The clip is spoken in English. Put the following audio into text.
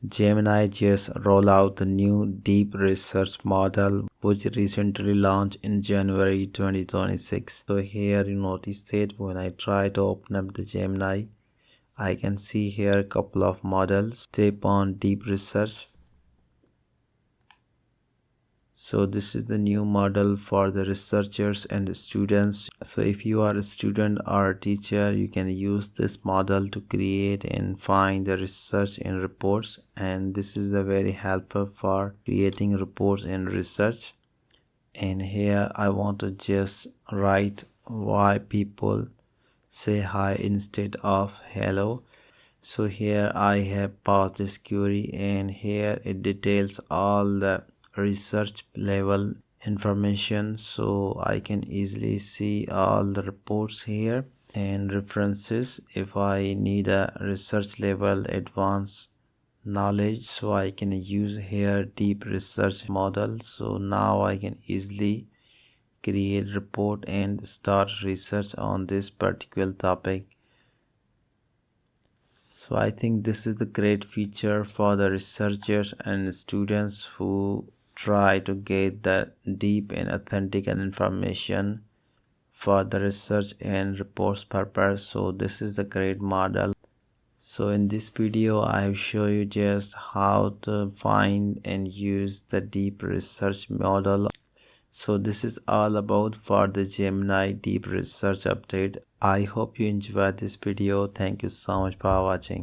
Gemini just rolled out the new deep research model which recently launched in January 2026. So here you notice that when I try to open up the Gemini, I can see here a couple of models. Tap on deep research. So this is the new model for the researchers and the students. So if you are a student or a teacher, you can use this model to create and find the research and reports, and this is the very helpful for creating reports and research. And here I want to just write why people say hi instead of hello. So here I have paused this query, and here it details all the research level information, so I can easily see all the reports here and references. If I need a research level advanced knowledge, so I can use here deep research model. So now I can easily create report and start research on this particular topic. So I think this is the great feature for the researchers and students who try to get the deep and authentic information for the research and reports purpose. So this is the great model. So in this video I have shown you just how to find and use the deep research model. So this is all about for the Gemini deep research update. I hope you enjoyed this video. Thank you so much for watching.